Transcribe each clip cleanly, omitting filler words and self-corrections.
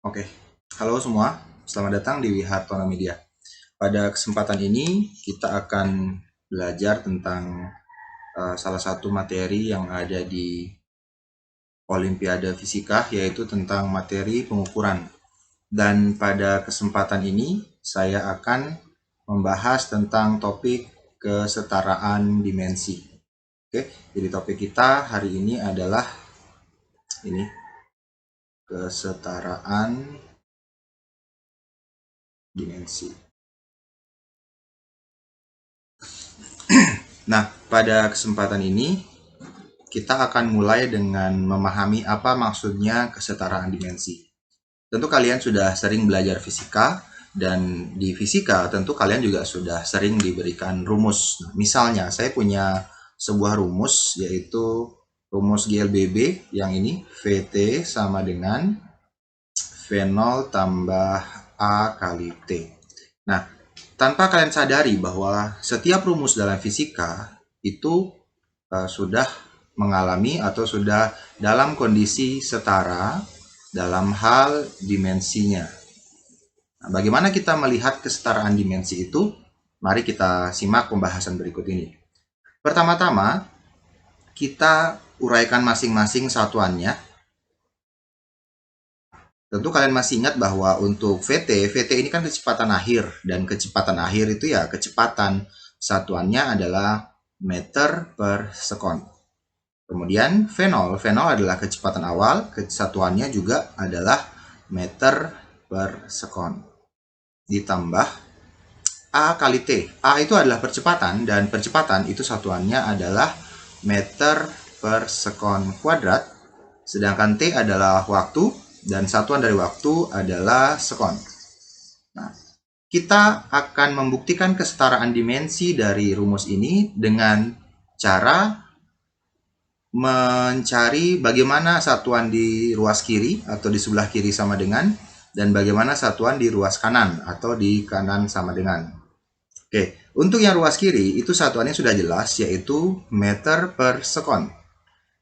Oke, halo semua, selamat datang di Wihartono Media. Pada kesempatan ini kita akan belajar tentang salah satu materi yang ada di Olimpiade Fisika, yaitu tentang materi pengukuran. Dan pada kesempatan ini saya akan membahas tentang topik kesetaraan dimensi. Oke, jadi topik kita hari ini adalah ini kesetaraan dimensi. Nah, pada kesempatan ini kita akan mulai dengan memahami apa maksudnya kesetaraan dimensi. Tentu kalian sudah sering belajar fisika, dan di fisika tentu kalian juga sudah sering diberikan rumus. Nah, misalnya saya punya sebuah rumus, yaitu rumus GLBB yang ini, VT sama dengan V0 tambah A kali T. Nah, tanpa kalian sadari bahwa setiap rumus dalam fisika itu sudah mengalami atau sudah dalam kondisi setara dalam hal dimensinya. Nah, bagaimana kita melihat kesetaraan dimensi itu? Mari kita simak pembahasan berikut ini. Pertama-tama, kita uraikan masing-masing satuannya. Tentu kalian masih ingat bahwa untuk VT ini kan kecepatan akhir, dan kecepatan akhir itu ya kecepatan. Satuannya adalah meter per sekon. Kemudian V0 adalah kecepatan awal, kesatuannya juga adalah meter per sekon. Ditambah A kali T. A itu adalah percepatan, dan percepatan itu satuannya adalah meter per sekon kuadrat. Sedangkan T adalah waktu, dan satuan dari waktu adalah sekon. Nah, kita akan membuktikan kesetaraan dimensi dari rumus ini dengan cara mencari bagaimana satuan di ruas kiri atau di sebelah kiri sama dengan, dan bagaimana satuan di ruas kanan atau di kanan sama dengan. Oke, untuk yang ruas kiri itu satuannya sudah jelas, yaitu meter per sekon.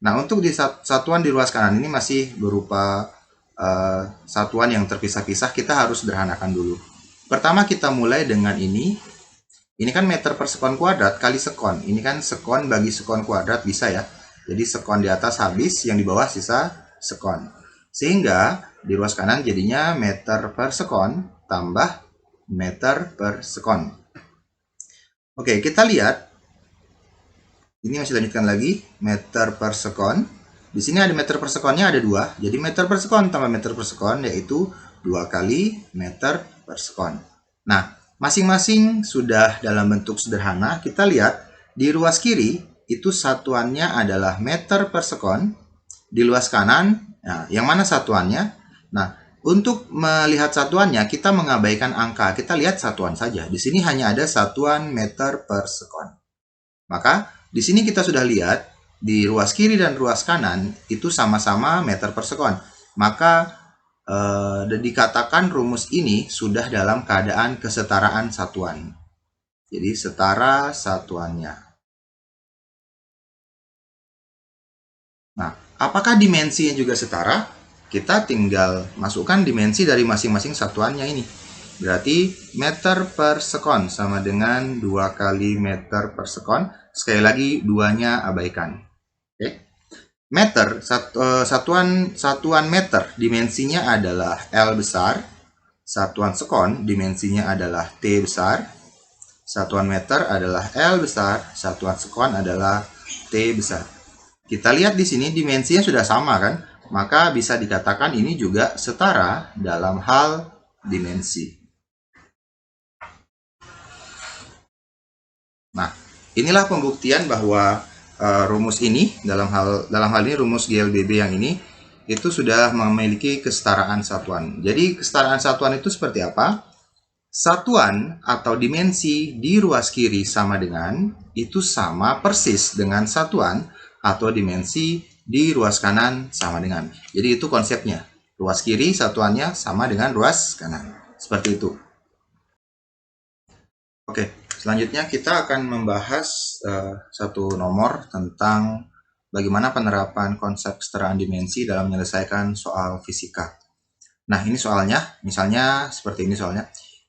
Nah, untuk di satuan di ruas kanan ini masih berupa satuan yang terpisah-pisah. Kita harus sederhanakan dulu. Pertama kita mulai dengan ini. Ini kan meter per sekon kuadrat kali sekon. Ini kan sekon bagi sekon kuadrat, bisa ya. Jadi sekon di atas habis, yang di bawah sisa sekon. Sehingga di ruas kanan jadinya meter per sekon tambah meter per sekon. Oke, kita lihat. Ini masih lanjutkan lagi, meter per sekon. Di sini ada meter per sekonnya ada 2. Jadi meter per sekon tambah meter per sekon yaitu 2 kali meter per sekon. Nah, masing-masing sudah dalam bentuk sederhana. Kita lihat di ruas kiri itu satuannya adalah meter per sekon. Di ruas kanan, nah, yang mana satuannya? Nah, untuk melihat satuannya kita mengabaikan angka. Kita lihat satuan saja. Di sini hanya ada satuan meter per sekon. Maka di sini kita sudah lihat di ruas kiri dan ruas kanan itu sama-sama meter per sekon. Maka dikatakan rumus ini sudah dalam keadaan kesetaraan satuan. Jadi setara satuannya. Nah, apakah dimensinya juga setara? Kita tinggal masukkan dimensi dari masing-masing satuannya ini. Berarti meter per sekon sama dengan 2 kali meter per sekon. Sekali lagi, duanya abaikan. Oke. Meter, satuan meter dimensinya adalah L besar. Satuan sekon dimensinya adalah T besar. Satuan meter adalah L besar. Satuan sekon adalah T besar. Kita lihat di sini dimensinya sudah sama kan? Maka bisa dikatakan ini juga setara dalam hal dimensi. Nah, inilah pembuktian bahwa rumus ini dalam hal ini rumus GLBB yang ini itu sudah memiliki kesetaraan satuan. Jadi kesetaraan satuan itu seperti apa? Satuan atau dimensi di ruas kiri sama dengan itu sama persis dengan satuan atau dimensi di ruas kanan sama dengan. Jadi itu konsepnya. Ruas kiri satuannya sama dengan ruas kanan. Seperti itu. Oke, selanjutnya kita akan membahas satu nomor tentang bagaimana penerapan konsep kesetaraan dimensi dalam menyelesaikan soal fisika. Nah, ini soalnya, misalnya seperti ini soalnya.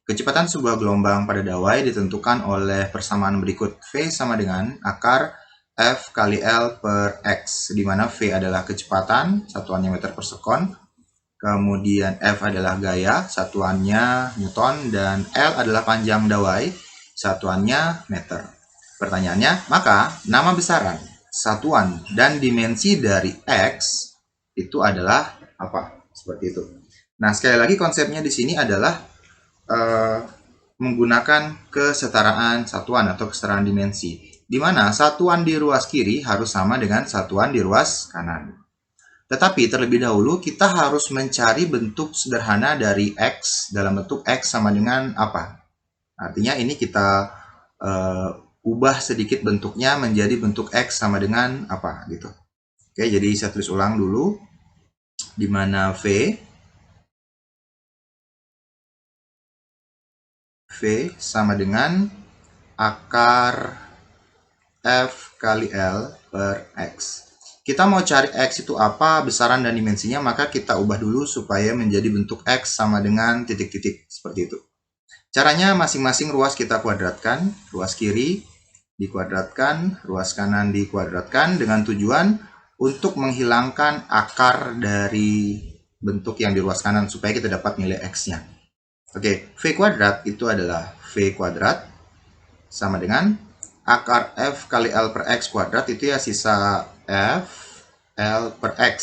Kecepatan sebuah gelombang pada dawai ditentukan oleh persamaan berikut. V sama dengan akar F kali L per X, di mana V adalah kecepatan, satuannya meter per sekon. Kemudian F adalah gaya, satuannya Newton, dan L adalah panjang dawai, satuannya meter. Pertanyaannya, maka nama besaran, satuan, dan dimensi dari X itu adalah apa? Seperti itu. Nah, sekali lagi konsepnya di sini adalah menggunakan kesetaraan satuan atau kesetaraan dimensi, di mana satuan di ruas kiri harus sama dengan satuan di ruas kanan. Tetapi terlebih dahulu kita harus mencari bentuk sederhana dari X dalam bentuk X sama dengan apa. Artinya ini kita ubah sedikit bentuknya menjadi bentuk X sama dengan apa gitu. Oke, jadi saya tulis ulang dulu, di mana V sama dengan akar F kali L per X. Kita mau cari X itu apa, besaran dan dimensinya, maka kita ubah dulu supaya menjadi bentuk X sama dengan titik-titik, seperti itu. Caranya masing-masing ruas kita kuadratkan, ruas kiri dikuadratkan, ruas kanan dikuadratkan, dengan tujuan untuk menghilangkan akar dari bentuk yang di ruas kanan supaya kita dapat nilai X-nya. Oke, V kuadrat itu adalah V kuadrat sama dengan akar F kali L per X kuadrat, itu ya sisa F L per X.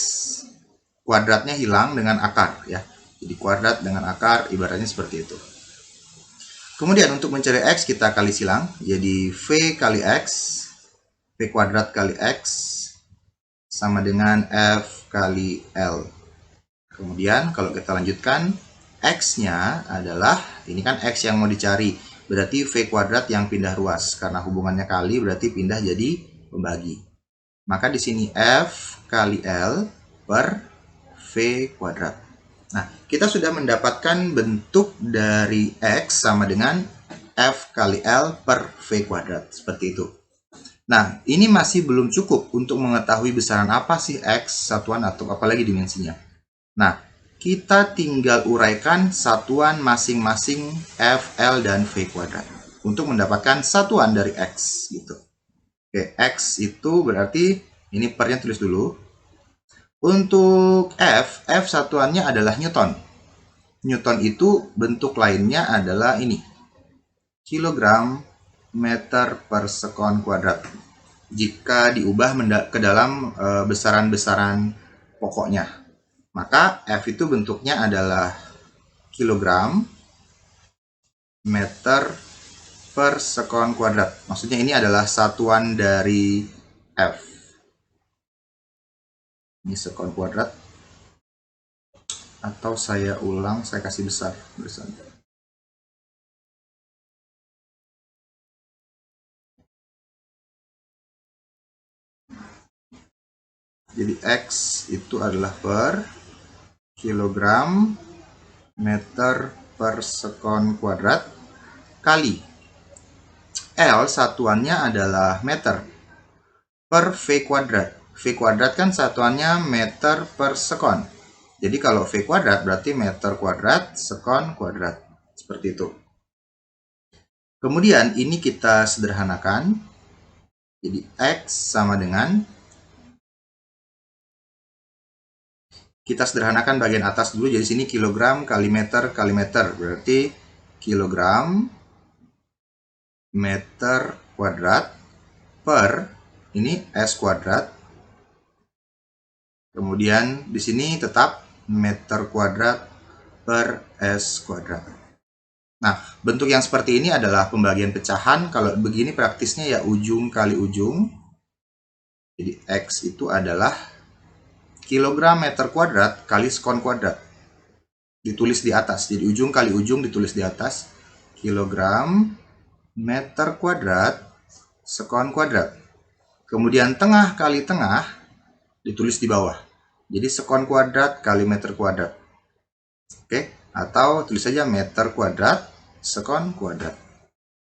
Kuadratnya hilang dengan akar ya. Jadi kuadrat dengan akar ibaratnya seperti itu. Kemudian untuk mencari X kita kali silang, jadi V kali X, V kuadrat kali X sama dengan F kali L. Kemudian kalau kita lanjutkan, X-nya adalah, ini kan X yang mau dicari, berarti V kuadrat yang pindah ruas. Karena hubungannya kali berarti pindah jadi pembagi. Maka di sini F kali L per V kuadrat. Nah, kita sudah mendapatkan bentuk dari X sama dengan F kali L per V kuadrat. Seperti itu. Nah, ini masih belum cukup untuk mengetahui besaran apa sih X, satuan atau apalagi dimensinya. Nah, kita tinggal uraikan satuan masing-masing F, L, dan V kuadrat untuk mendapatkan satuan dari X gitu. Oke, X itu berarti, ini pernya tulis dulu. Untuk F satuannya adalah Newton. Newton itu bentuk lainnya adalah ini, kilogram meter per sekon kuadrat. Jika diubah ke dalam besaran-besaran pokoknya. Maka F itu bentuknya adalah kilogram meter per sekon kuadrat. Maksudnya ini adalah satuan dari F. Ini sekon kuadrat. Atau saya ulang, saya kasih besar. Jadi X itu adalah per kilogram meter per sekon kuadrat kali L, satuannya adalah meter, per V kuadrat. V kuadrat kan satuannya meter per sekon. Jadi kalau V kuadrat berarti meter kuadrat sekon kuadrat. Seperti itu. Kemudian ini kita sederhanakan. Jadi X sama dengan, kita sederhanakan bagian atas dulu, jadi sini kilogram kali meter, berarti kilogram meter kuadrat per, ini S kuadrat, kemudian di sini tetap meter kuadrat per S kuadrat. Nah, bentuk yang seperti ini adalah pembagian pecahan. Kalau begini praktisnya ya ujung kali ujung. Jadi X itu adalah kilogram meter kuadrat kali sekon kuadrat. Ditulis di atas. Jadi ujung kali ujung ditulis di atas. Kilogram meter kuadrat sekon kuadrat. Kemudian tengah kali tengah ditulis di bawah. Jadi sekon kuadrat kali meter kuadrat. Oke, atau tulis saja meter kuadrat sekon kuadrat.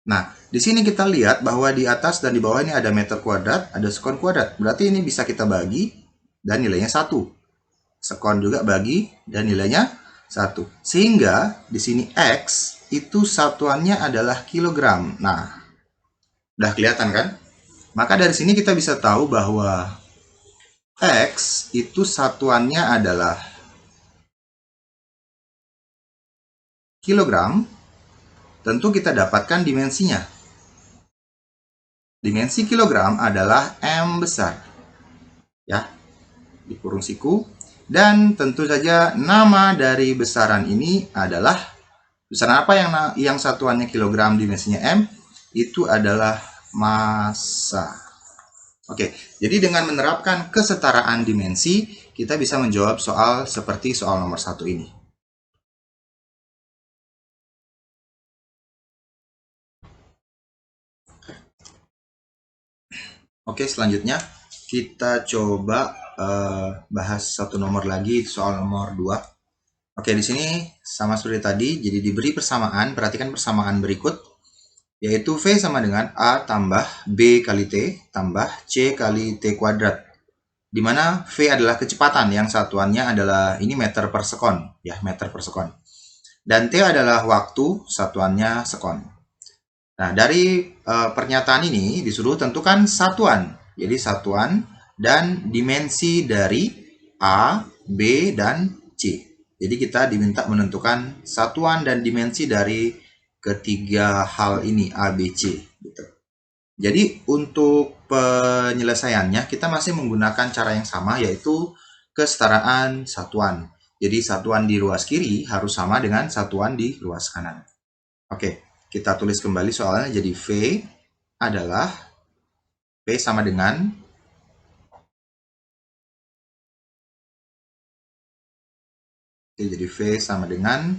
Nah, di sini kita lihat bahwa di atas dan di bawah ini ada meter kuadrat, ada sekon kuadrat. Berarti ini bisa kita bagi dan nilainya 1. Sekon juga bagi dan nilainya 1. Sehingga di sini X itu satuannya adalah kilogram. Nah, udah kelihatan kan? Maka dari sini kita bisa tahu bahwa X itu satuannya adalah kilogram. Tentu kita dapatkan dimensinya. Dimensi kilogram adalah M besar. Ya, di kurung siku. Dan tentu saja nama dari besaran ini adalah besaran apa yang satuannya kilogram, dimensinya M, itu adalah massa. Oke, jadi dengan menerapkan kesetaraan dimensi, kita bisa menjawab soal seperti soal nomor 1 ini. Oke, selanjutnya kita coba bahas satu nomor lagi, soal nomor 2. Oke, di sini sama seperti tadi, jadi diberi persamaan, perhatikan persamaan berikut, yaitu V sama dengan A tambah B kali T tambah C kali T kuadrat. Di mana V adalah kecepatan yang satuannya adalah ini meter per sekon, ya, meter per sekon. Dan T adalah waktu, satuannya sekon. Nah, dari pernyataan ini disuruh tentukan satuan. Jadi satuan dan dimensi dari A, B, dan C. Jadi kita diminta menentukan satuan dan dimensi dari ketiga hal ini, A, B, C. Gitu. Jadi untuk penyelesaiannya kita masih menggunakan cara yang sama, yaitu kesetaraan satuan. Jadi satuan di ruas kiri harus sama dengan satuan di ruas kanan. Oke, kita tulis kembali soalnya. Jadi V adalah V sama dengan jadi V sama dengan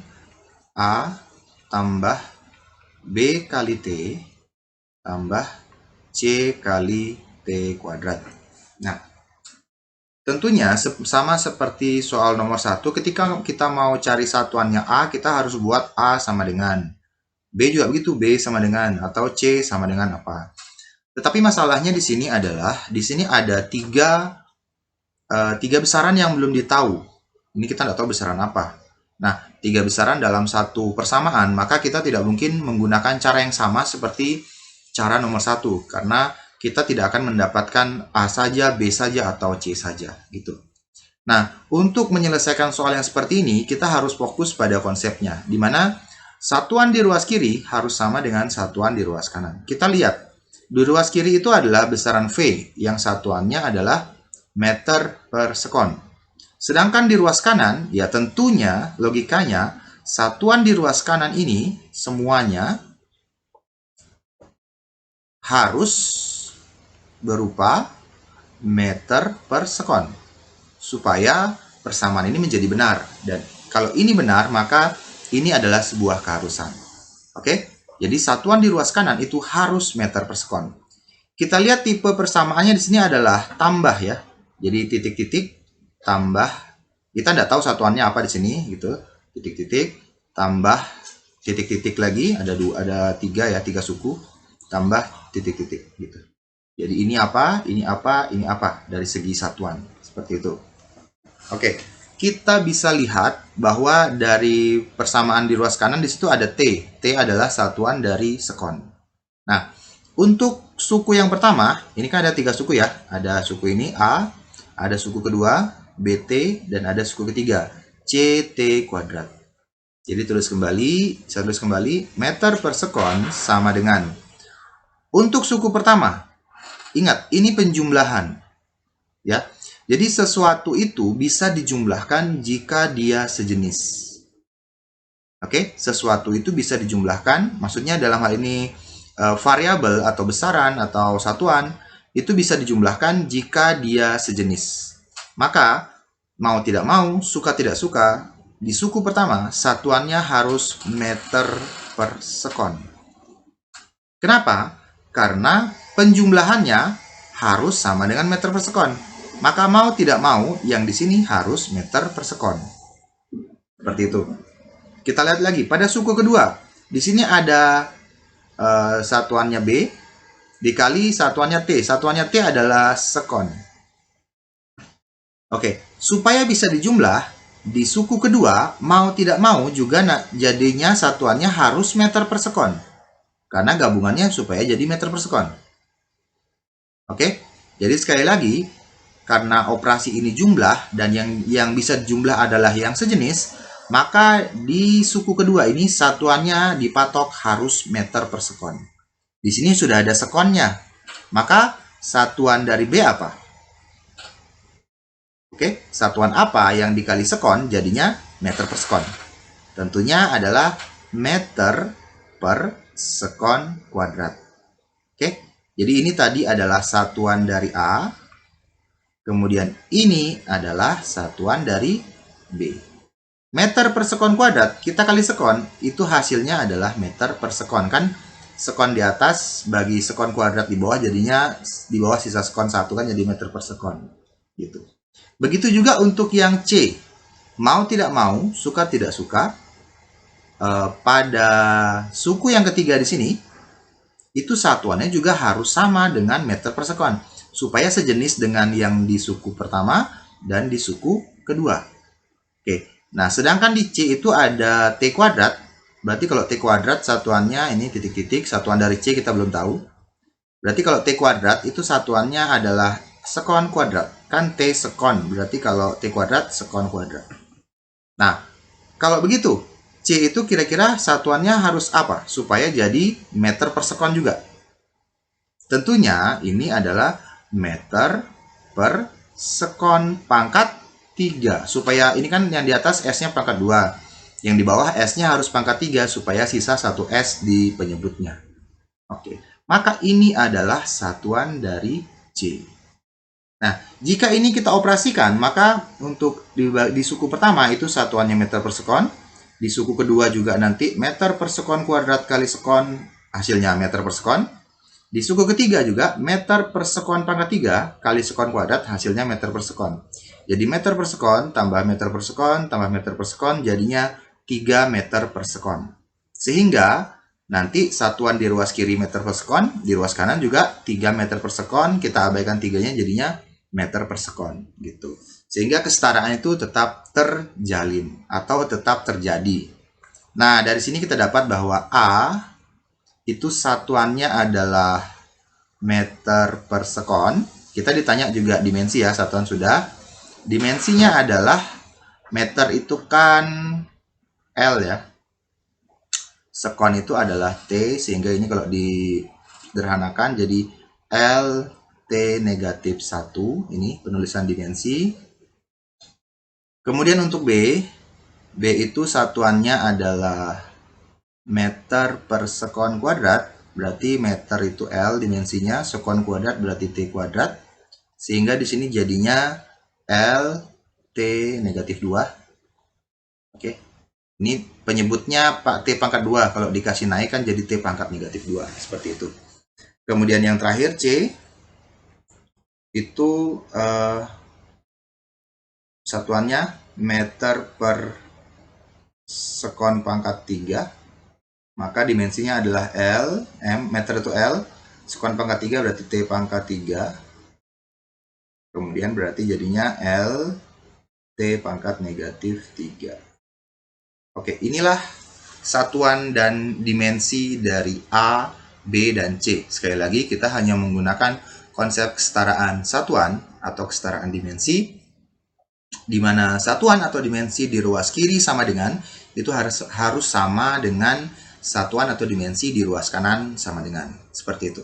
A tambah B kali T tambah C kali T kuadrat. Nah, tentunya sama seperti soal nomor 1, ketika kita mau cari satuannya A, kita harus buat A sama dengan B, juga begitu, B sama dengan, atau C sama dengan apa. Tetapi masalahnya di sini adalah, di sini ada tiga besaran yang belum ditahu. Ini kita tidak tahu besaran apa. Nah, 3 besaran dalam satu persamaan, maka kita tidak mungkin menggunakan cara yang sama seperti cara nomor 1, karena kita tidak akan mendapatkan A saja, B saja, atau C saja, gitu. Nah, untuk menyelesaikan soal yang seperti ini, kita harus fokus pada konsepnya, di mana satuan di ruas kiri harus sama dengan satuan di ruas kanan. Kita lihat, di ruas kiri itu adalah besaran V, yang satuannya adalah meter per sekon. Sedangkan di ruas kanan, ya tentunya logikanya satuan di ruas kanan ini semuanya harus berupa meter per sekon supaya persamaan ini menjadi benar. Dan kalau ini benar, maka ini adalah sebuah keharusan. Oke? Jadi satuan di ruas kanan itu harus meter per sekon. Kita lihat tipe persamaannya di sini adalah tambah, ya. Jadi titik-titik tambah, kita tidak tahu satuannya apa di sini, gitu. Titik-titik tambah titik-titik lagi, ada 3 ya, 3 suku, tambah titik-titik, gitu. Jadi ini apa, ini apa, ini apa dari segi satuan, seperti itu. Oke, kita bisa lihat bahwa dari persamaan di ruas kanan di situ ada T. T adalah satuan dari sekon. Nah, untuk suku yang pertama, ini kan ada 3 suku ya. Ada suku ini A, ada suku kedua BT, dan ada suku ketiga CT kuadrat. Jadi saya tulis kembali, meter per sekon sama dengan, untuk suku pertama, ingat ini penjumlahan, ya. Jadi sesuatu itu bisa dijumlahkan jika dia sejenis. Oke, sesuatu itu bisa dijumlahkan, maksudnya dalam hal ini variabel atau besaran atau satuan itu bisa dijumlahkan jika dia sejenis. Maka, mau tidak mau, suka tidak suka, di suku pertama, satuannya harus meter per sekon. Kenapa? Karena penjumlahannya harus sama dengan meter per sekon. Maka mau tidak mau, yang di sini harus meter per sekon. Seperti itu. Kita lihat lagi, pada suku kedua, di sini ada satuannya B, dikali satuannya T. Satuannya T adalah sekon. Oke, supaya bisa dijumlah, di suku kedua, mau tidak mau juga jadinya satuannya harus meter per sekon. Karena gabungannya supaya jadi meter per sekon. Oke, jadi sekali lagi, karena operasi ini jumlah, dan yang bisa jumlah adalah yang sejenis, maka di suku kedua ini satuannya dipatok harus meter per sekon. Di sini sudah ada sekonnya, maka satuan dari B apa? Oke, satuan apa yang dikali sekon jadinya meter per sekon? Tentunya adalah meter per sekon kuadrat. Oke, jadi ini tadi adalah satuan dari A. Kemudian ini adalah satuan dari B. Meter per sekon kuadrat, kita kali sekon, itu hasilnya adalah meter per sekon. Kan sekon di atas bagi sekon kuadrat di bawah, jadinya di bawah sisa sekon 1 kan jadi meter per sekon. Gitu. Begitu juga untuk yang C. Mau tidak mau, suka tidak suka, pada suku yang ketiga di sini, itu satuannya juga harus sama dengan meter per sekon. Supaya sejenis dengan yang di suku pertama dan di suku kedua. Oke, nah sedangkan di C itu ada T kuadrat. Berarti kalau T kuadrat satuannya ini titik-titik, satuan dari C kita belum tahu. Berarti kalau T kuadrat itu satuannya adalah sekon kuadrat. Kan T sekon, berarti kalau T kuadrat sekon kuadrat. Nah, kalau begitu, C itu kira-kira satuannya harus apa? Supaya jadi meter per sekon juga. Tentunya ini adalah meter per sekon pangkat 3. Supaya ini kan yang di atas S-nya pangkat 2. Yang di bawah S-nya harus pangkat 3 supaya sisa 1 S di penyebutnya. Oke, maka ini adalah satuan dari C. Nah, jika ini kita operasikan, maka untuk di suku pertama itu satuannya meter per sekon. Di suku kedua juga nanti meter per sekon kuadrat kali sekon, hasilnya meter per sekon. Di suku ketiga juga meter per sekon pangkat 3 kali sekon kuadrat, hasilnya meter per sekon. Jadi meter per sekon tambah meter per sekon tambah meter per sekon jadinya 3 meter per sekon. Sehingga nanti satuan di ruas kiri meter per sekon, di ruas kanan juga 3 meter per sekon, kita abaikan 3-nya jadinya meter per sekon gitu. Sehingga kesetaraan itu tetap terjalin atau tetap terjadi. Nah, dari sini kita dapat bahwa A itu satuannya adalah meter per sekon. Kita ditanya juga dimensi ya, satuan sudah. Dimensinya adalah meter itu kan L ya. Sekon itu adalah T, sehingga ini kalau disederhanakan jadi L T negatif 1, ini penulisan dimensi. Kemudian untuk B itu satuannya adalah meter per sekon kuadrat, berarti meter itu L dimensinya, sekon kuadrat berarti T kuadrat, sehingga di sini jadinya L T negatif 2. Oke, ini penyebutnya T pangkat 2, kalau dikasih naik kan jadi T pangkat negatif 2, seperti itu. Kemudian yang terakhir C, itu satuannya meter per sekon pangkat 3, maka dimensinya adalah L, meter itu L, sekon pangkat 3 berarti T pangkat 3, kemudian berarti jadinya L T pangkat negatif 3. Oke, inilah satuan dan dimensi dari A, B, dan C. Sekali lagi kita hanya menggunakan konsep kesetaraan satuan atau kesetaraan dimensi, di mana satuan atau dimensi di ruas kiri sama dengan itu harus sama dengan satuan atau dimensi di ruas kanan sama dengan, seperti itu.